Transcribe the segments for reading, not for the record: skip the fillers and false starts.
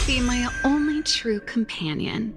be my only true companion.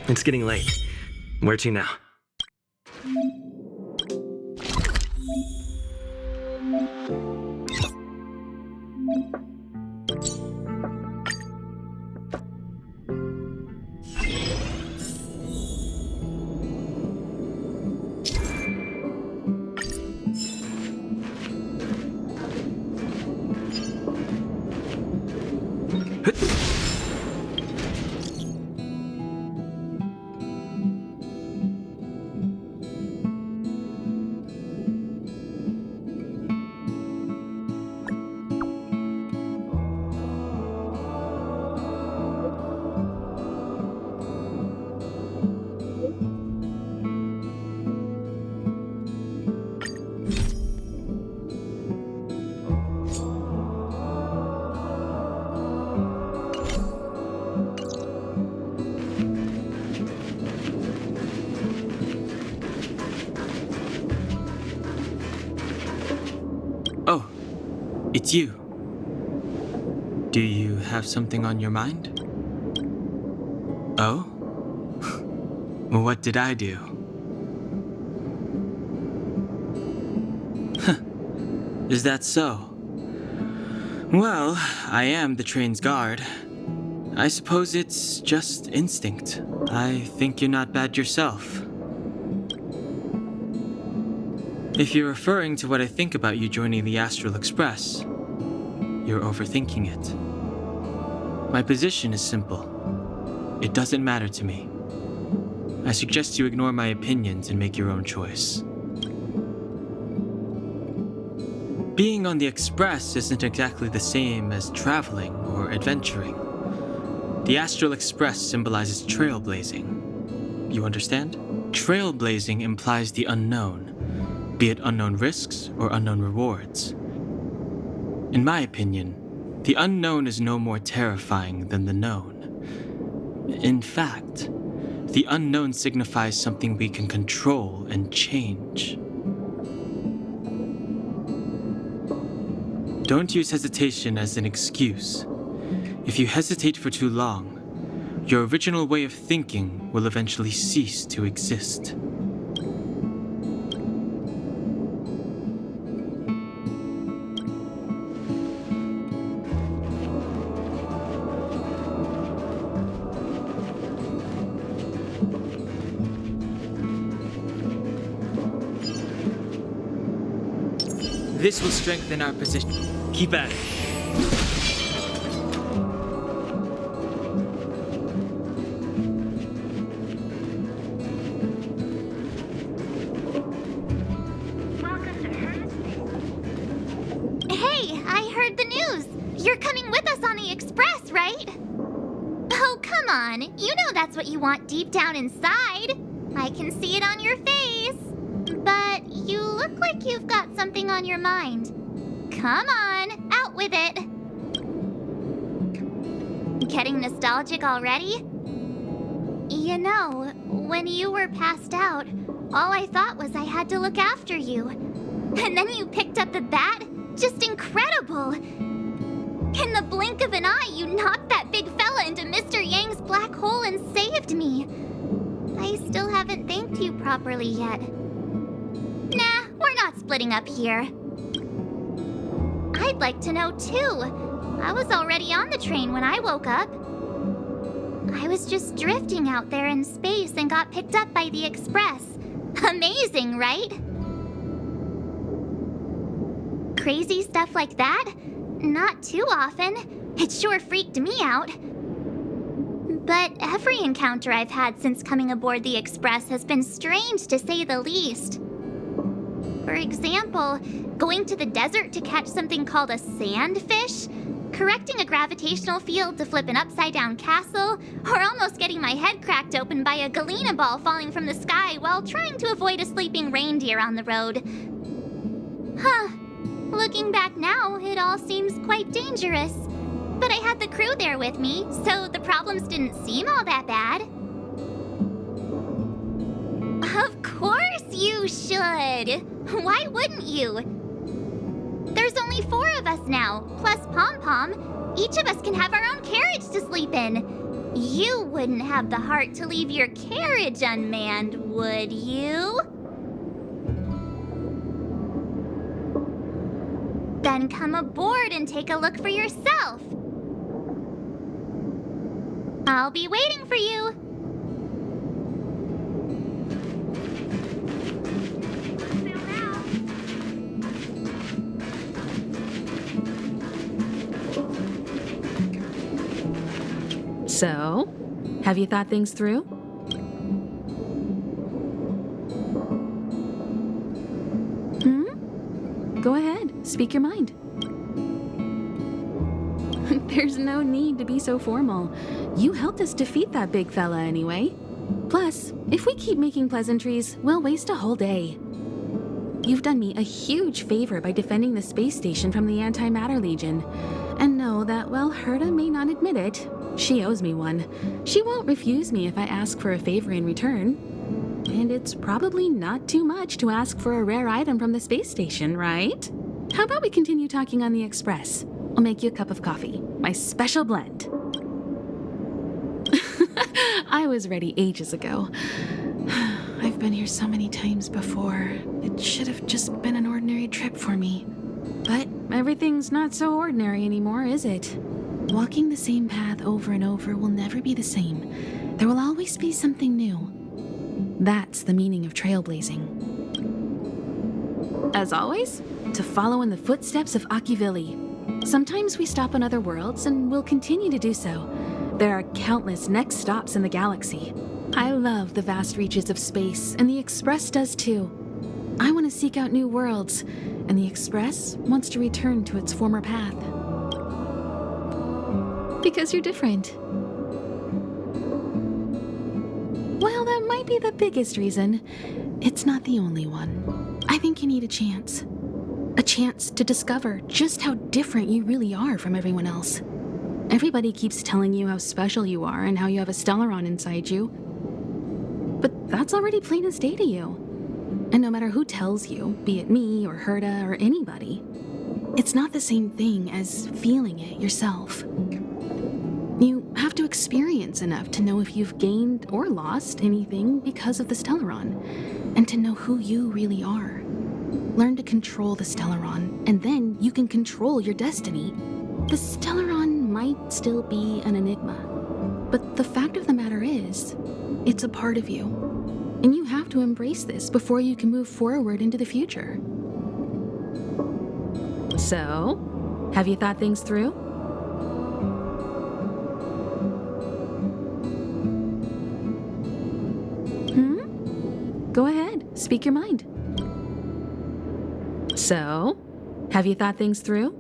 It's getting late. Where to now? Oh, it's you. Do you have something on your mind? Oh? What did I do? Is that so? Well, I am the train's guard. I suppose it's just instinct. I think you're not bad yourself. If you're referring to what I think about you joining the Astral Express, you're overthinking it. My position is simple. It doesn't matter to me. I suggest you ignore my opinions and make your own choice. Being on the Express isn't exactly the same as traveling or adventuring. The Astral Express symbolizes trailblazing. You understand? Trailblazing implies the unknown, be it unknown risks or unknown rewards. In my opinion, the unknown is no more terrifying than the known. In fact, the unknown signifies something we can control and change. Don't use hesitation as an excuse. If you hesitate for too long, your original way of thinking will eventually cease to exist. This will strengthen our position. Keep at it. on, you know that's what you want deep down inside. I can see it on your face. But you look like you've got something on your mind. Come on, out with it. Getting nostalgic already? You know, when you were passed out, all I thought was I had to look after you. And then you picked up the bat? Just incredible! In the blink of an eye, you knocked that big fella into Mr. Yang's black hole and saved me. I still haven't thanked you properly yet. Nah, we're not splitting up here. I'd like to know too. I was already on the train when I woke up. I was just drifting out there in space and got picked up by the express. Amazing, right? Crazy stuff like that? Not too often. It sure freaked me out. But every encounter I've had since coming aboard the Express has been strange to say the least. For example, going to the desert to catch something called a sandfish, correcting a gravitational field to flip an upside-down castle, or almost getting my head cracked open by a galena ball falling from the sky while trying to avoid a sleeping reindeer on the road. Huh. Looking back now, it all seems quite dangerous. But I had the crew there with me, so the problems didn't seem all that bad. Of course you should! Why wouldn't you? There's only 4 of us now, plus Pom-Pom. Each of us can have our own carriage to sleep in. You wouldn't have the heart to leave your carriage unmanned, would you? Then come aboard and take a look for yourself. I'll be waiting for you. So, have you thought things through? Go ahead, speak your mind. There's no need to be so formal. You helped us defeat that big fella anyway. Plus, if we keep making pleasantries, we'll waste a whole day. You've done me a huge favor by defending the space station from the Antimatter Legion. And know that while Herta may not admit it, she owes me one. She won't refuse me if I ask for a favor in return. And it's probably not too much to ask for a rare item from the space station, right? How about we continue talking on the Express? I'll make you a cup of coffee, my special blend. I was ready ages ago. I've been here so many times before. It should have just been an ordinary trip for me. But everything's not so ordinary anymore, is it? Walking the same path over and over will never be the same. There will always be something new. That's the meaning of trailblazing. As always, to follow in the footsteps of Akivili. Sometimes we stop on other worlds, and we'll continue to do so. There are countless next stops in the galaxy. I love the vast reaches of space, and the Express does too. I want to seek out new worlds, and the Express wants to return to its former path. Because you're different. While that might be the biggest reason, it's not the only one. I think you need a chance. A chance to discover just how different you really are from everyone else. Everybody keeps telling you how special you are and how you have a Stellaron inside you. But that's already plain as day to you. And no matter who tells you, be it me or Herta or anybody, it's not the same thing as feeling it yourself. You have to experience enough to know if you've gained or lost anything because of the Stellaron, and to know who you really are. Learn to control the Stellaron, and then you can control your destiny. The Stellaron might still be an enigma, but the fact of the matter is, it's a part of you. And you have to embrace this before you can move forward into the future. So, have you thought things through? Go ahead, speak your mind. So, have you thought things through?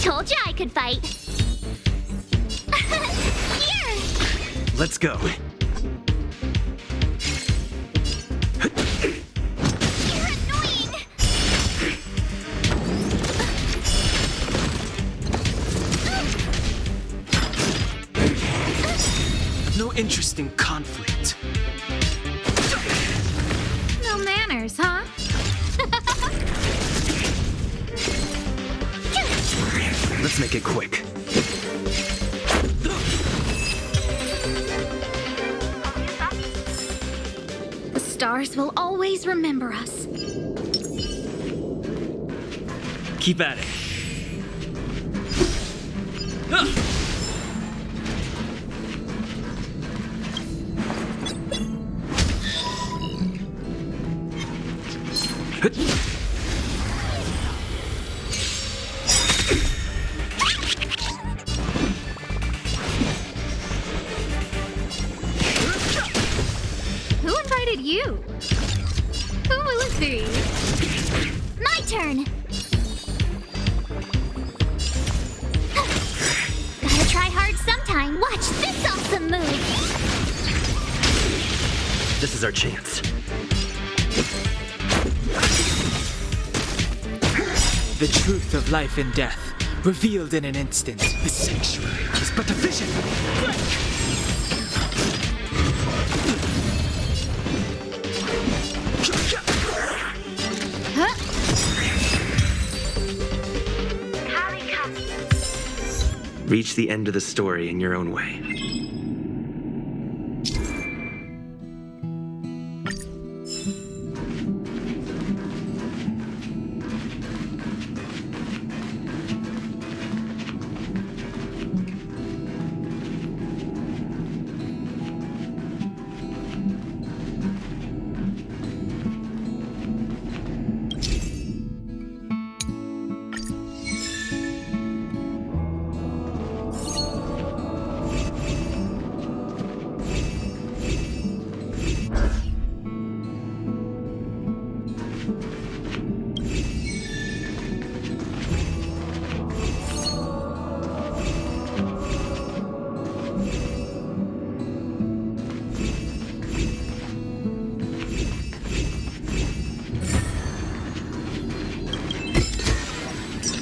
Told ya I could fight. Here! Let's go. You're annoying! No interest in conflict. No manners, huh? Let's make it quick. The stars will always remember us. Keep at it. Who invited you? Who will it be? My turn! Gotta try hard sometime. Watch this awesome move! This is our chance. The truth of life and death, revealed in an instant. The sanctuary is but a vision. Reach the end of the story in your own way.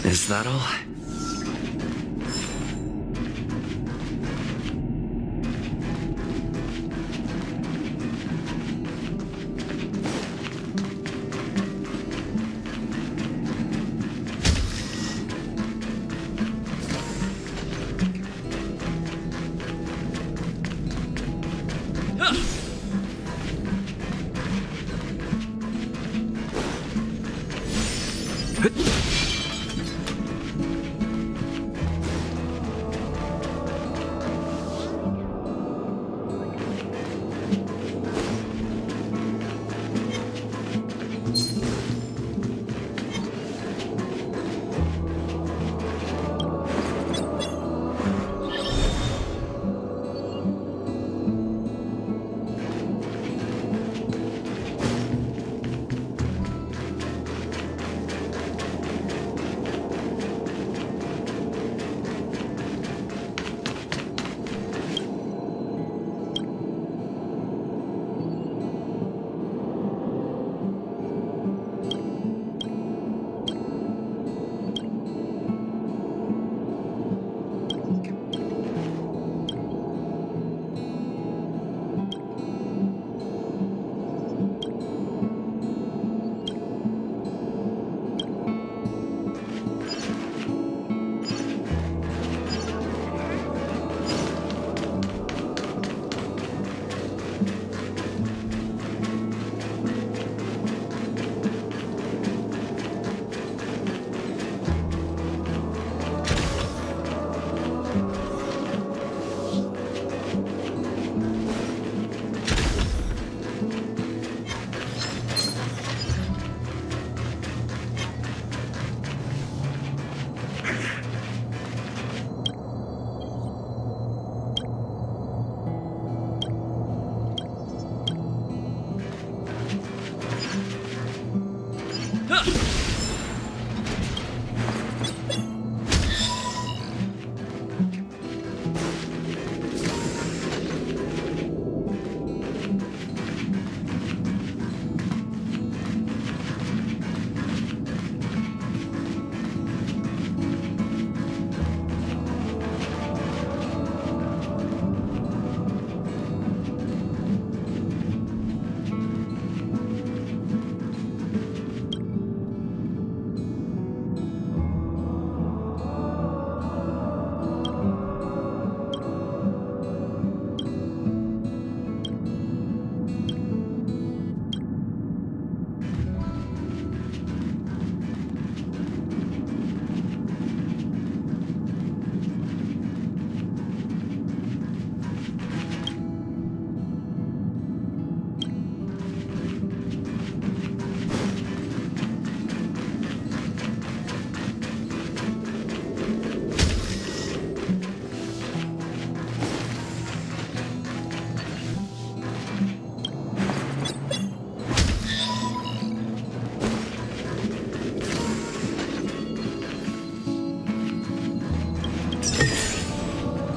Is that all?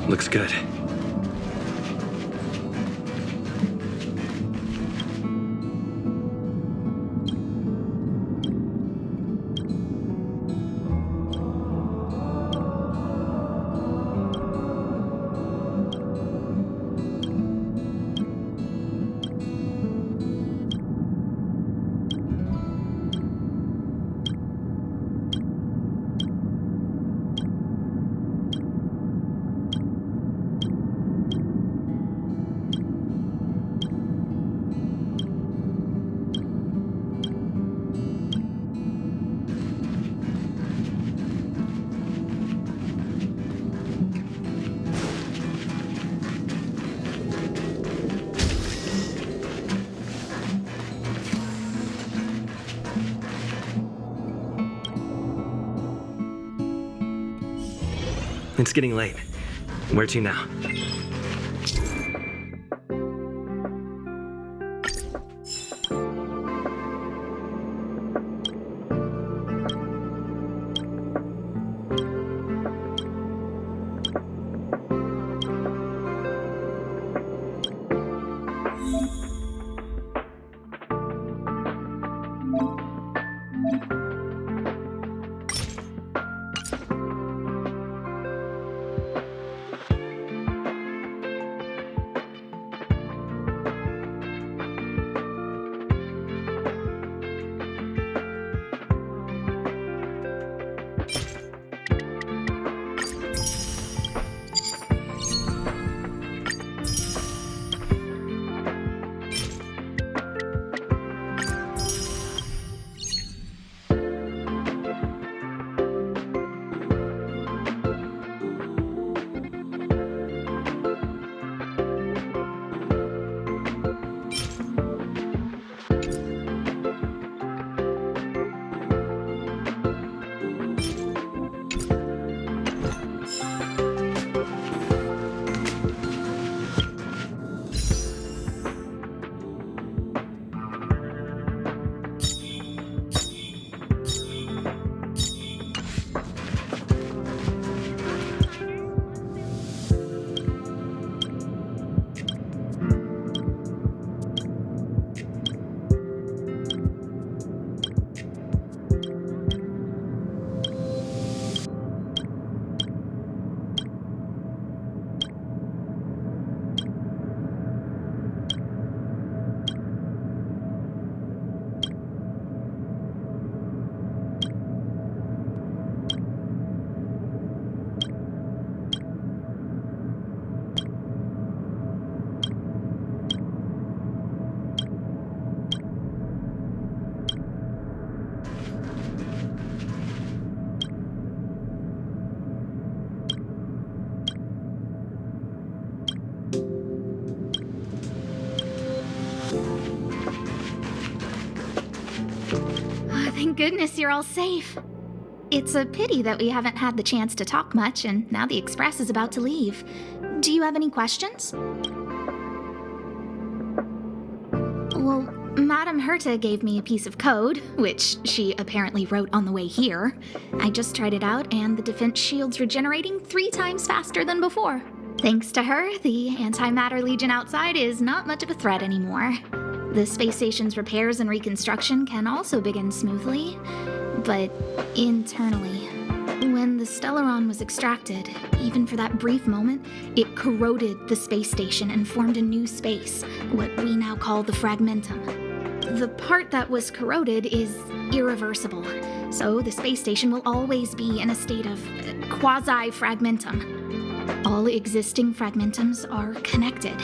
Looks good. It's getting late. Where to now? Thank goodness you're all safe. It's a pity that we haven't had the chance to talk much, and now the Express is about to leave. Do you have any questions? Well, Madame Herta gave me a piece of code, which she apparently wrote on the way here. I just tried it out, and the defense shield's regenerating 3 times faster than before. Thanks to her, the Antimatter Legion outside is not much of a threat anymore. The space station's repairs and reconstruction can also begin smoothly, but internally. When the Stellaron was extracted, even for that brief moment, it corroded the space station and formed a new space, what we now call the fragmentum. The part that was corroded is irreversible, so the space station will always be in a state of quasi-fragmentum. All existing fragmentums are connected,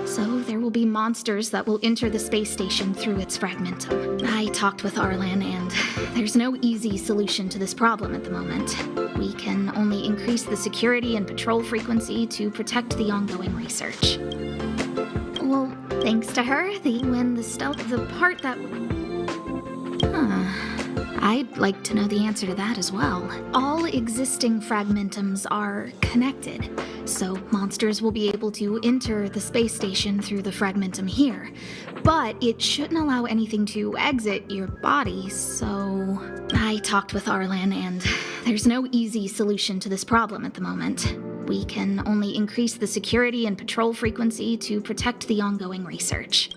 so there will be monsters that will enter the space station through its fragmentum. I talked with Arlan, and there's no easy solution to this problem at the moment. We can only increase the security and patrol frequency to protect the ongoing research. Well, thanks to her, the part that... I'd like to know the answer to that as well. All existing fragmentums are connected, so monsters will be able to enter the space station through the fragmentum here. But it shouldn't allow anything to exit your body, so... I talked with Arlan, and there's no easy solution to this problem at the moment. we can only increase the security and patrol frequency to protect the ongoing research.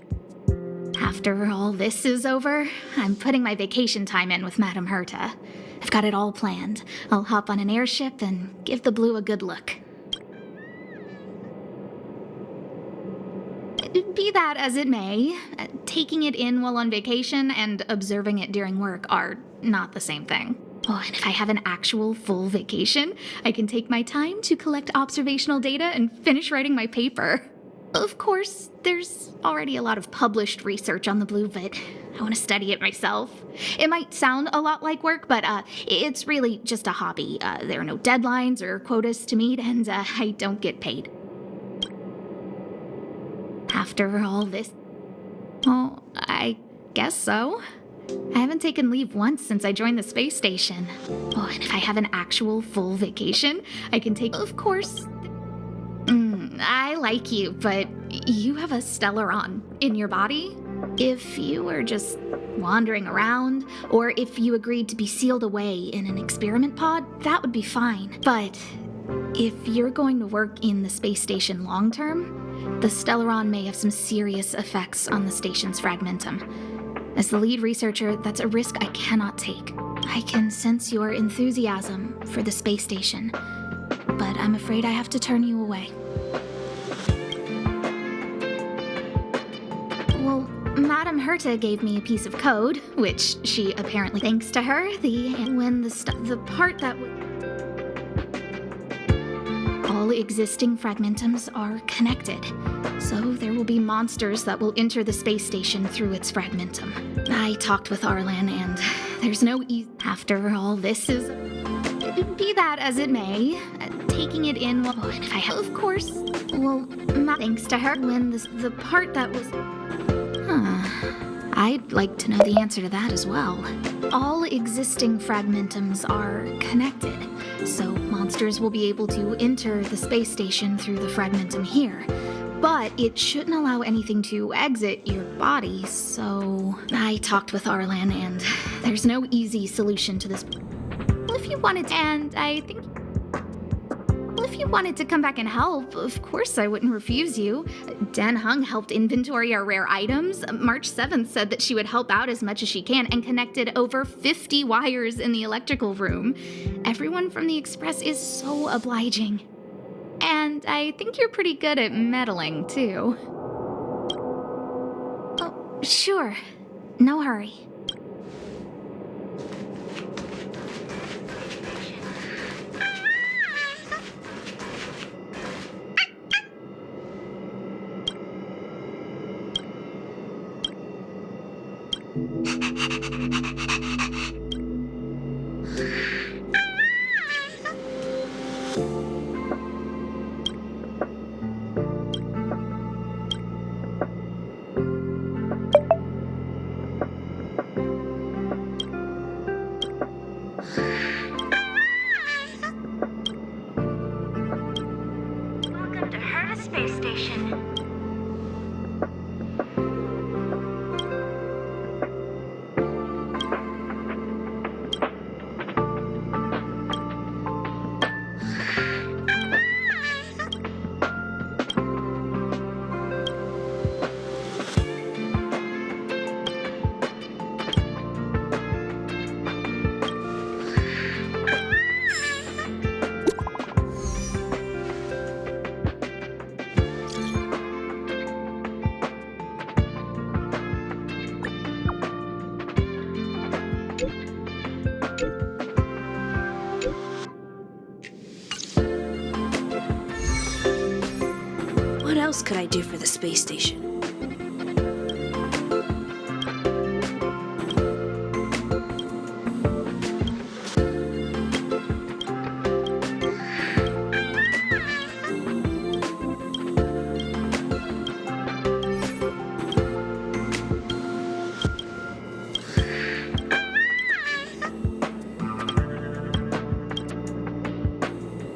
After all this is over, I'm putting my vacation time in with Madame Herta. I've got it all planned. I'll hop on an airship and give the blue a good look. Be that as it may, taking it in while on vacation and observing it during work are not the same thing. Oh, and if I have an actual full vacation, I can take my time to collect observational data and finish writing my paper. Of course, there's already a lot of published research on the blue, but I want to study it myself. It might sound a lot like work, but it's really just a hobby. There are no deadlines or quotas to meet, and I don't get paid. After all this... Oh, I guess so. I haven't taken leave once since I joined the space station. Oh, and if I have an actual full vacation, I can take... Of course... I like you, but you have a Stellaron in your body. If you were just wandering around, or if you agreed to be sealed away in an experiment pod, that would be fine. But if you're going to work in the space station long term, the Stellaron may have some serious effects on the station's fragmentum. As the lead researcher, that's a risk I cannot take. I can sense your enthusiasm for the space station, but I'm afraid I have to turn you away. Well, Madame Herta gave me a piece of code, which she apparently, thanks to her, the part that all existing fragmentums are connected. So there will be monsters that will enter the space station through its fragmentum. I talked with Arlan, and there's no after all this is... Be that as it may, taking it in while... Oh, and if I have... Of course, well, thanks to her, the part that was... I'd like to know the answer to that as well. All existing fragmentums are connected, so monsters will be able to enter the space station through the fragmentum here. But it shouldn't allow anything to exit your body, so... I talked with Arlan, and there's no easy solution to this. Well, if you wanted to, and I think... Well, if you wanted to come back and help, of course I wouldn't refuse you. Dan Hung helped inventory our rare items. March 7th said that she would help out as much as she can and connected over 50 wires in the electrical room. Everyone from the Express is so obliging. And I think you're pretty good at meddling, too. Oh, sure. No hurry. Welcome to Herta Space Station. What else could I do for the space station?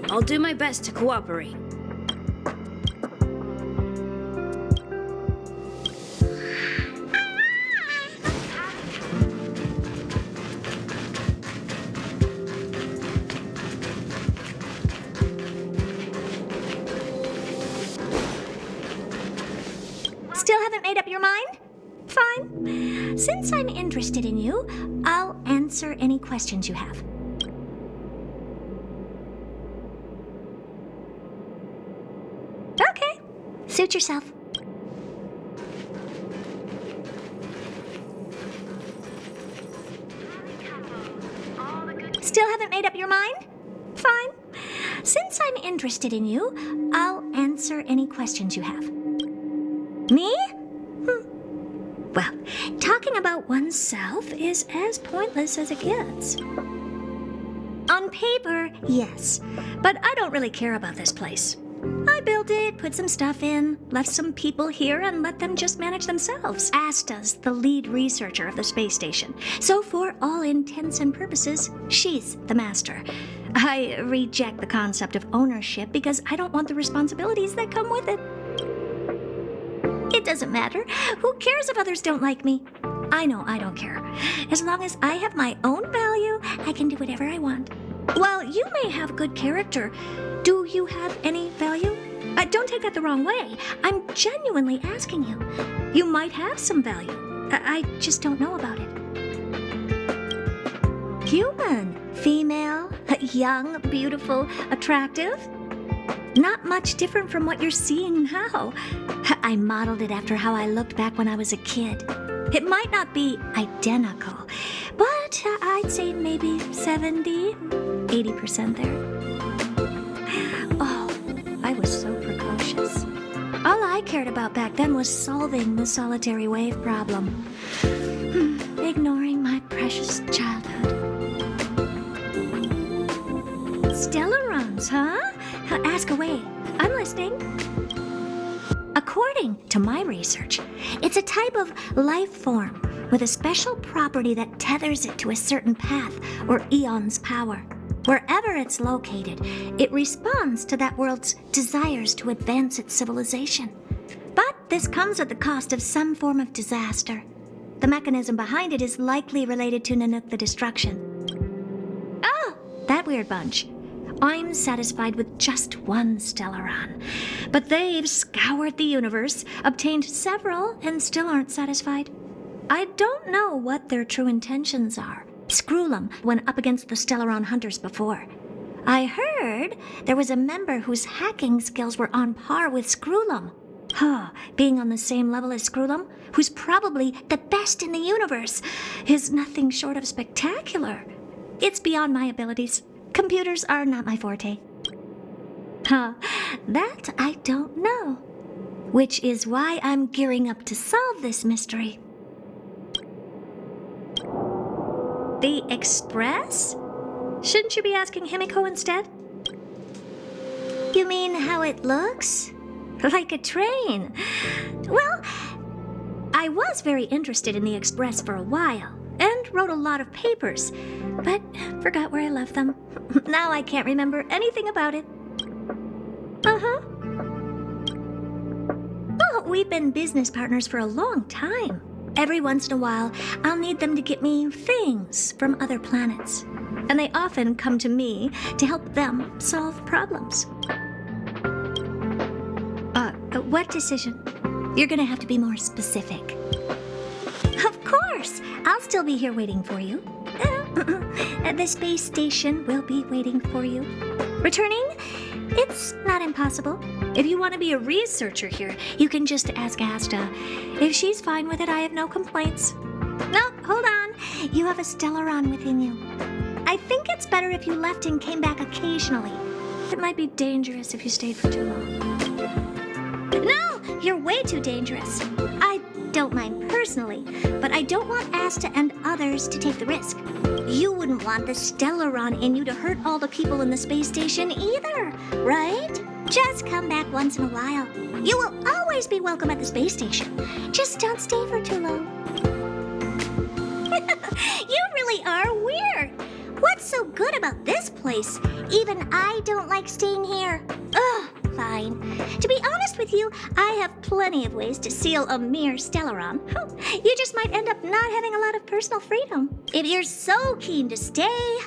I'll do my best to cooperate. since I'm interested in you, I'll answer any questions you have. Okay, suit yourself. Still haven't made up your mind? Fine. Since I'm interested in you, I'll answer any questions you have. Me? Well, talking about oneself is as pointless as it gets. On paper, yes, but I don't really care about this place. I built it, put some stuff in, left some people here, and let them just manage themselves. Asta's the lead researcher of the space station, so for all intents and purposes, she's the master. I reject the concept of ownership because I don't want the responsibilities that come with it. It doesn't matter. Who cares if others don't like me? I know I don't care. As long as I have my own value, I can do whatever I want. While you may have good character, do you have any value? Don't take that the wrong way. I'm genuinely asking you. You might have some value. I just don't know about it. Human, female, young, beautiful, attractive. Not much different from what you're seeing now. I modeled it after how I looked back when I was a kid. It might not be identical, but I'd say maybe 70, 80% there. Oh, I was so precocious. All I cared about back then was solving the solitary wave problem. Ignoring my precious childhood. Stellarons, huh? Ask away. I'm listening. According to my research, it's a type of life form with a special property that tethers it to a certain path or eon's power. Wherever it's located, it responds to that world's desires to advance its civilization. But this comes at the cost of some form of disaster. The mechanism behind it is likely related to Nanook the Destruction. Oh, that weird bunch. I'm satisfied with just one Stellaron. But they've scoured the universe, obtained several, and still aren't satisfied. I don't know what their true intentions are. Screwlum went up against the Stellaron hunters before. I heard there was a member whose hacking skills were on par with Screwlum. Being on the same level as Screwlum, who's probably the best in the universe, is nothing short of spectacular. It's beyond my abilities. Computers are not my forte. That I don't know. Which is why I'm gearing up to solve this mystery. The Express? Shouldn't you be asking Himiko instead? You mean how it looks? Like a train. Well, I was very interested in the Express for a while, and wrote a lot of papers, but forgot where I left them. Now I can't remember anything about it. Oh, we've been business partners for a long time. Every once in a while, I'll need them to get me things from other planets. And they often come to me to help them solve problems. What decision? You're gonna have to be more specific. Of course! I'll still be here waiting for you. The space station will be waiting for you. Returning? It's not impossible. If you want to be a researcher here, you can just ask Asta. If she's fine with it, I have no complaints. No, hold on. You have a Stellaron within you. I think it's better if you left and came back occasionally. It might be dangerous if you stayed for too long. No! You're way too dangerous. I don't mind personally, but I don't want Asta and others to take the risk. You wouldn't want the Stellaron in you to hurt all the people in the space station either, right? Just come back once in a while. You will always be welcome at the space station. Just don't stay for too long. You really are weird. What's so good about this place? Even I don't like staying here. Ugh, fine. To be honest with you, I have plenty of ways to seal a mere Stellaron. You just might end up not having a lot of personal freedom. If you're so keen to stay,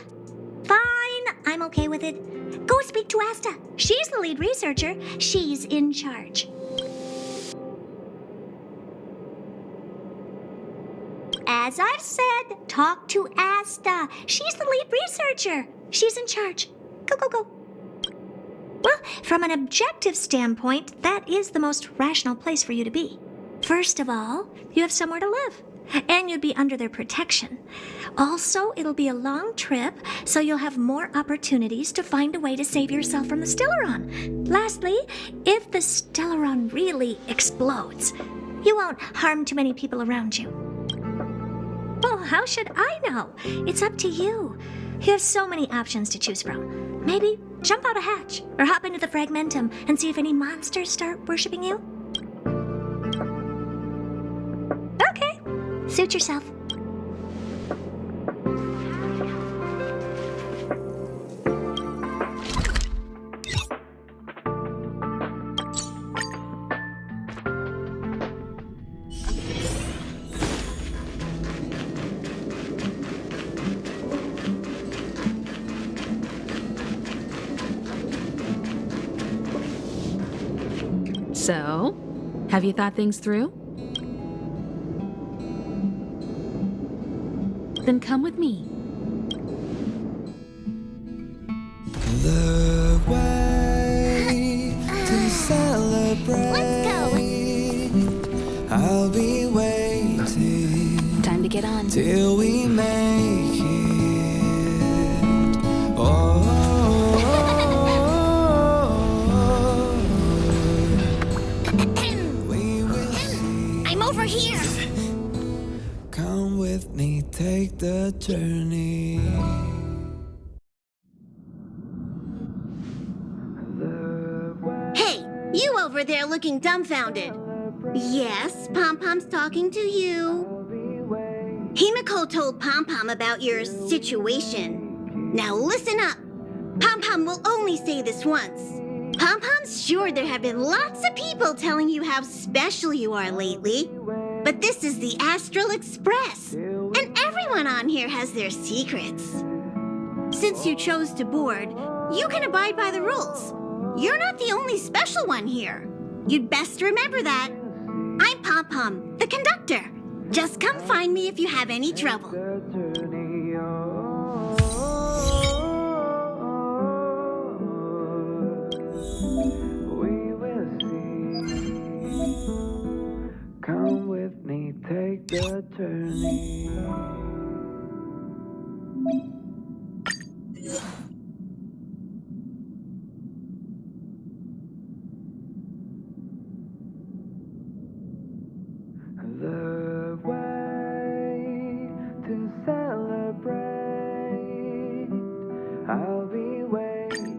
fine, I'm okay with it. Go speak to Asta. She's the lead researcher. She's in charge. As I've said, talk to Asta. She's the lead researcher. She's in charge. Go, go, go. Well, from an objective standpoint, that is the most rational place for you to be. First of all, you have somewhere to live, and you'd be under their protection. Also, it'll be a long trip, so you'll have more opportunities to find a way to save yourself from the Stellaron. Lastly, if the Stellaron really explodes, you won't harm too many people around you. Well, how should I know? It's up to you. You have so many options to choose from. Maybe jump out a hatch, or hop into the Fragmentum and see if any monsters start worshipping you. Okay, suit yourself. So, have you thought things through? Then come with me. The way to celebrate. Let's go. I'll be waiting Time to get on. till we make it. Oh, we will see. I'm over here. Come with me, take the journey. Hey, you over there looking dumbfounded. Yes, Pom-Pom's talking to you. Himiko told Pom-Pom about your situation. Now listen up. Pom-Pom will only say this once. Pom-Pom's sure there have been lots of people telling you how special you are lately. But this is the Astral Express, and everyone on here has their secrets. Since you chose to board, you can abide by the rules. You're not the only special one here. You'd best remember that. I'm Pom-Pom, the conductor. Just come find me if you have any trouble. We will see. Come with me, take the journey. The way to celebrate. I'll be waiting.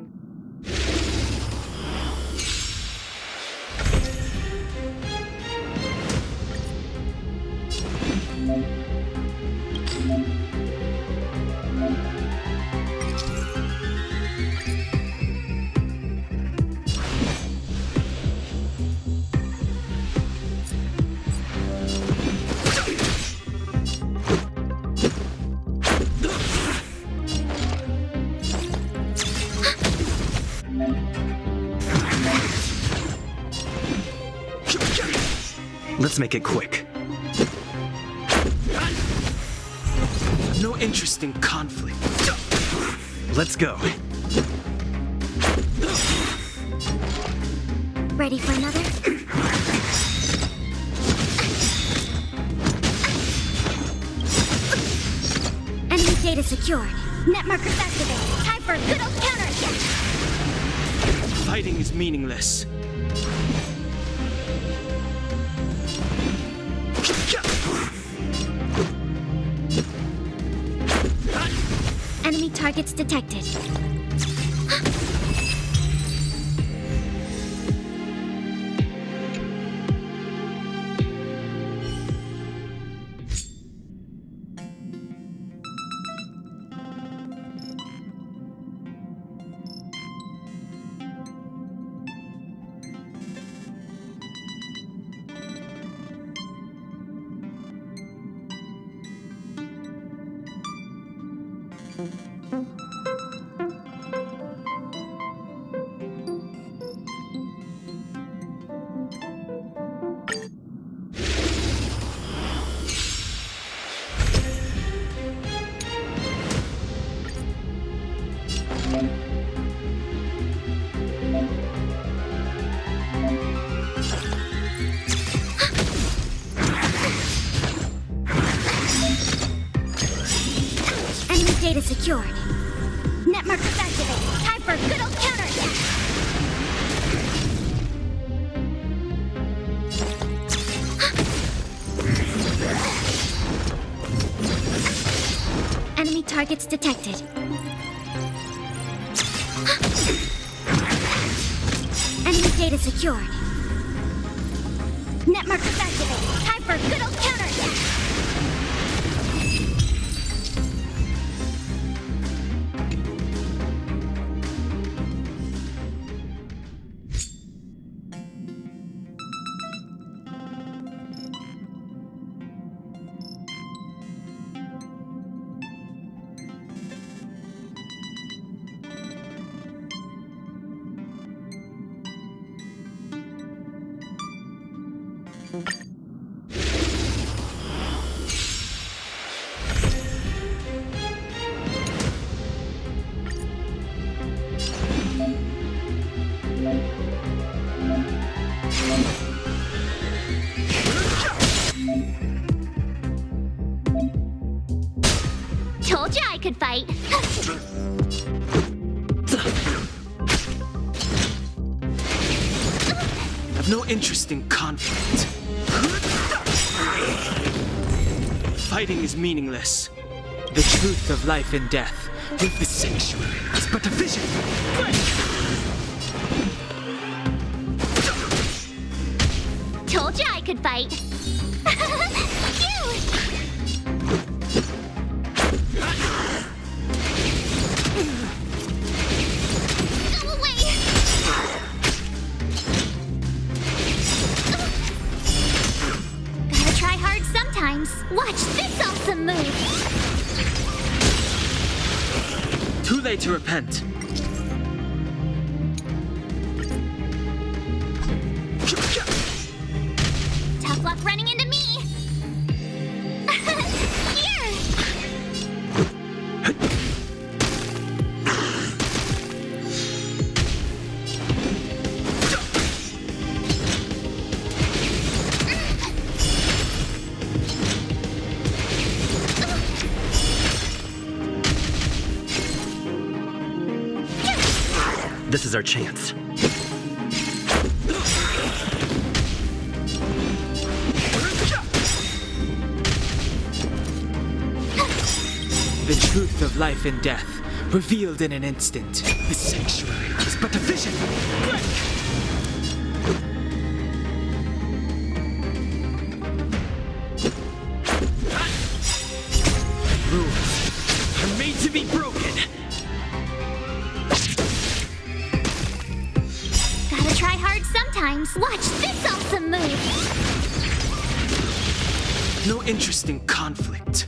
Let's make it quick. No interest in conflict. Let's go. Ready for another? Enemy data secured. Net markers activated. Time for a good old counterattack. Fighting is meaningless. Enemy targets detected. data secured. Net markers activated. Time for a good old counterattack. Enemy targets detected. Enemy data secured. Net markers activated. Time for a good old counterattack. Told you I could fight. I've no interest in conflict. Fighting is meaningless. The truth of life and death with the sanctuary is but a vision. Told you I could fight. Phew! Go away! Gotta try hard sometimes. Watch this awesome move! Too late to repent. Tough luck running into me! Here! This is our chance. The truth of life and death revealed in an instant. The sanctuary is but a vision. Rules are made to be broken. Gotta try hard sometimes. Watch this awesome move! No interest in conflict.